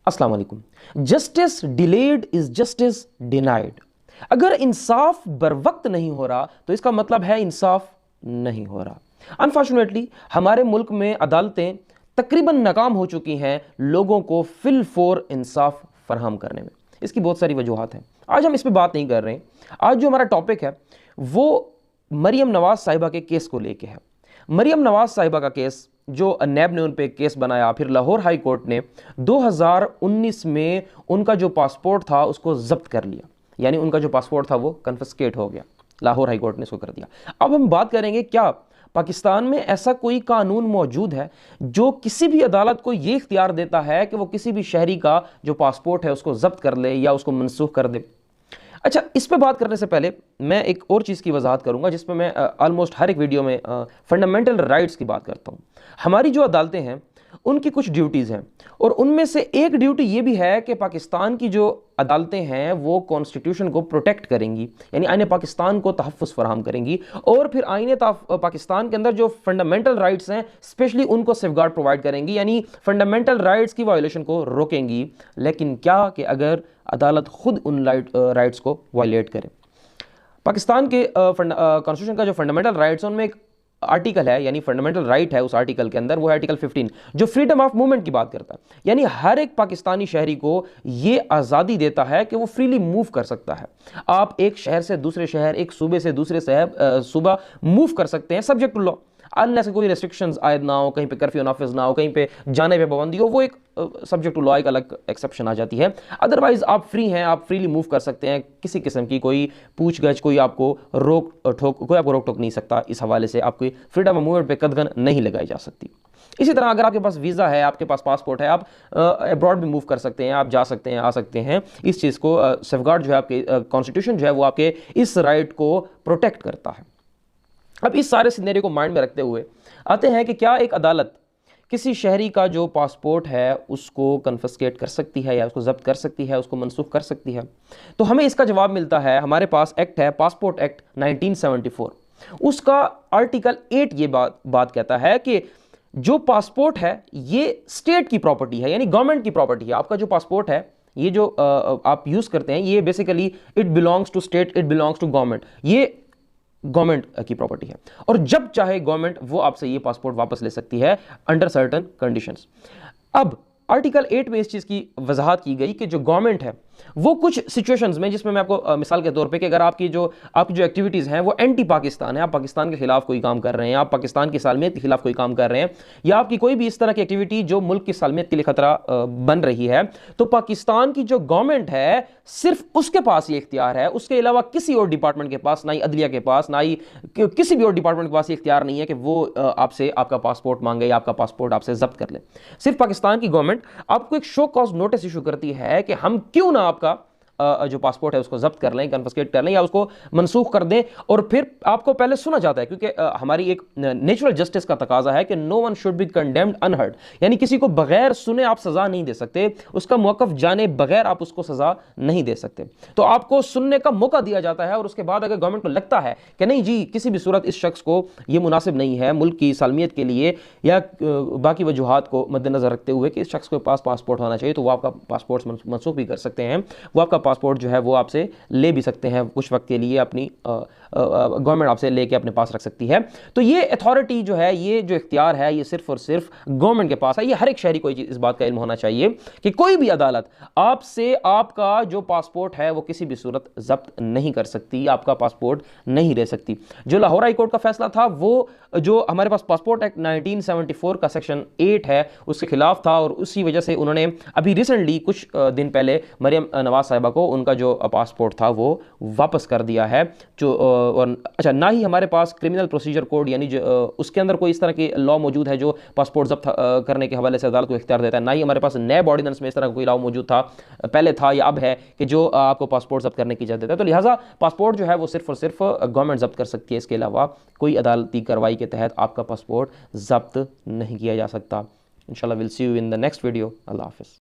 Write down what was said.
अस्सलाम वालेकुम। Justice delayed is justice denied. अगर इंसाफ बर वक्त नहीं हो रहा तो इसका मतलब है इंसाफ नहीं हो रहा। अनफॉर्चुनेटली हमारे मुल्क में अदालतें तकरीबन नाकाम हो चुकी हैं लोगों को फिल फोर इंसाफ फराहम करने में। इसकी बहुत सारी वजूहात हैं, आज हम इस पर बात नहीं कर रहे हैं। आज जो हमारा टॉपिक है वो मरियम नवाज साहिबा के केस को लेके है। मरियम नवाज साहिबा का केस जो नैब ने उन पे केस बनाया, फिर लाहौर हाई कोर्ट ने 2019 में उनका जो पासपोर्ट था उसको जब्त कर लिया, यानी उनका जो पासपोर्ट था वो कन्फिस्केट हो गया। लाहौर हाई कोर्ट ने इसको कर दिया। अब हम बात करेंगे क्या पाकिस्तान में ऐसा कोई कानून मौजूद है जो किसी भी अदालत को ये इख्तियार देता है कि वो किसी भी शहरी का जो पासपोर्ट है उसको जब्त कर ले या उसको मनसूख कर दे। अच्छा, इस पे बात करने से पहले मैं एक और चीज़ की वजाहत करूंगा जिसमें मैं ऑलमोस्ट हर एक वीडियो में फंडामेंटल राइट्स की बात करता हूं। हमारी जो अदालतें हैं उनकी कुछ ड्यूटीज़ हैं और उनमें से एक ड्यूटी ये भी है कि पाकिस्तान की जो अदालतें हैं वो कॉन्स्टिट्यूशन को प्रोटेक्ट करेंगी, यानी आईने पाकिस्तान को तहफ़्फ़ुज़ फराहम करेंगी और फिर आईने पाकिस्तान के अंदर जो फंडामेंटल राइट्स हैं स्पेशली उनको सेफगार्ड प्रोवाइड करेंगी, यानी फंडामेंटल राइट्स की वायोलेशन को रोकेंगी। लेकिन क्या कि अगर अदालत खुद उन राइट्स को वायलेट करे। पाकिस्तान के कॉन्स्टिट्यूशन का जो फंडामेंटल राइट्स है उनमें एक आर्टिकल है, यानी फंडामेंटल राइट है उस आर्टिकल के अंदर, वो है आर्टिकल 15 जो फ्रीडम ऑफ मूवमेंट की बात करता है। यानी हर एक पाकिस्तानी शहरी को ये आज़ादी देता है कि वो फ्रीली मूव कर सकता है। आप एक शहर से दूसरे शहर, एक सूबे से दूसरे सूबा मूव कर सकते हैं सब्जेक्ट टू लॉ, अनलेस कोई रेस्ट्रिक्शंस आयद ना हो, कहीं पे कर्फ्यू नाफिज ना हो, कहीं पे जाने पे पाबंदी हो, वो एक सब्जेक्ट टू लॉ एक अलग एक्सेप्शन आ जाती है। अदरवाइज आप फ्री हैं, आप फ्रीली मूव कर सकते हैं। किसी किस्म की कोई पूछगछ, कोई आपको रोक टोक नहीं सकता। इस हवाले से आपकी फ्रीडम ऑफ मूवमेंट पे कदगन नहीं लगाई जा सकती। इसी तरह अगर आपके पास वीज़ा है, आपके पास पासपोर्ट है, आप अब्रॉड भी मूव कर सकते हैं, आप जा सकते हैं, आ सकते हैं। इस चीज़ को सेफगार्ड जो है आपके कॉन्स्टिट्यूशन जो है वो आपके इस राइट को प्रोटेक्ट करता है। अब इस सारे सिनेरियो को माइंड में रखते हुए आते हैं कि क्या एक अदालत किसी शहरी का जो पासपोर्ट है उसको कन्फिस्केट कर सकती है या उसको जब्त कर सकती है, उसको मनसूख कर सकती है? तो हमें इसका जवाब मिलता है, हमारे पास एक्ट है पासपोर्ट एक्ट 1974। उसका आर्टिकल 8 ये बात कहता है कि जो पासपोर्ट है ये स्टेट की प्रॉपर्टी है, यानी गवर्नमेंट की प्रॉपर्टी है। आपका जो पासपोर्ट है ये जो आप यूज़ करते हैं ये basically it belongs to state, it belongs to government, ये गवर्नमेंट की प्रॉपर्टी है। और जब चाहे गवर्नमेंट वो आपसे ये पासपोर्ट वापस ले सकती है अंडर सर्टेन कंडीशंस। अब आर्टिकल 8 में इस चीज़ की वजाहत की गई कि जो गवर्नमेंट है वो कुछ सिचुएशंस में, जिसमें मैं आपको मिसाल के तौर पे कि अगर आपकी जो एक्टिविटीज़ हैं वो एंटी पाकिस्तान है, आप पाकिस्तान के खिलाफ कोई काम कर रहे हैं, आप पाकिस्तान की सालमियत के खिलाफ कोई काम कर रहे हैं, या आपकी कोई भी इस तरह की एक्टिविटी जो मुल्क की सालमियत के लिए खतरा बन रही है, तो पाकिस्तान की जो गवर्नमेंट है सिर्फ उसके पास ये इख्तियार है। उसके अलावा किसी और डिपार्टमेंट के पास, ना ही अदलिया के पास, ना ही किसी भी और डिपार्टमेंट के पास ये इख्तियार नहीं है कि वो आपसे आपका पासपोर्ट मांगे या आपका पासपोर्ट आपसे जब्त कर ले। सिर्फ पाकिस्तान की गवर्नमेंट आपको एक शो कॉज नोटिस इशू करती है कि हम क्यों ना आपका जो पासपोर्ट है उसको जब्त कर लें, कन्फिस्केट कर लें या उसको मनसूख कर दें। और फिर आपको पहले सुना जाता है, क्योंकि हमारी एक नेचुरल जस्टिस का तकाजा है कि no one should be condemned unheard, यानी किसी को बगैर सुने आप सजा नहीं दे सकते, उसका मौकफ जाने बगैर आप उसको सजा नहीं दे सकते। तो आपको सुनने का मौका दिया जाता है और उसके बाद अगर गवर्नमेंट को लगता है कि नहीं जी किसी भी सूरत इस शख्स को ये मुनासिब नहीं है मुल्क की सालमियत के लिए या बाकी वजूहात को मद्देनजर रखते हुए कि इस शख्स के पास पासपोर्ट होना चाहिए, तो वो आपका पासपोर्ट मनसूख भी कर सकते हैं। वो आपका पासपोर्ट जो है वो आपसे ले भी सकते हैं कुछ वक्त के लिए, अपनी गवर्नमेंट आपसे लेके अपने पास रख सकती है। तो ये अथॉरिटी जो है, ये जो इख्तियार है, ये सिर्फ और सिर्फ गवर्नमेंट के पास है। ये हर एक शहरी को इस बात का इल्म होना चाहिए कि कोई भी अदालत आपसे आपका जो पासपोर्ट है वो किसी भी सूरत जब्त नहीं कर सकती, आपका पासपोर्ट नहीं ले सकती। जो लाहौर हाई कोर्ट का फैसला था वो जो हमारे पास पासपोर्ट एक्ट 1974 का सेक्शन 8 है उसके खिलाफ था, और उसी वजह से उन्होंने अभी रिसेंटली कुछ दिन पहले मरियम नवाज साहिबा को उनका जो पासपोर्ट था वो वापस कर दिया है। जो और अच्छा, ना ही हमारे पास क्रिमिनल प्रोसीजर कोड, यानी जो उसके अंदर कोई इस तरह की लॉ मौजूद है जो पासपोर्ट जब्त करने के हवाले से अदालत को इख्तियार देता है। ना ही हमारे पास नैब ऑर्डिनेंस में इस तरह का कोई लॉ मौजूद था, पहले था या अब है, कि जो आपको पासपोर्ट जब्त करने की इजाज़त देता है। तो लिहाजा पासपोर्ट जो है वो सिर्फ और सिर्फ गवर्नमेंट जब्त कर सकती है, इसके अलावा कोई अदालती कार्रवाई के तहत आपका पासपोर्ट जब्त नहीं किया जा सकता। इंशाल्लाह will see you in the next video. अल्लाह हाफिज़।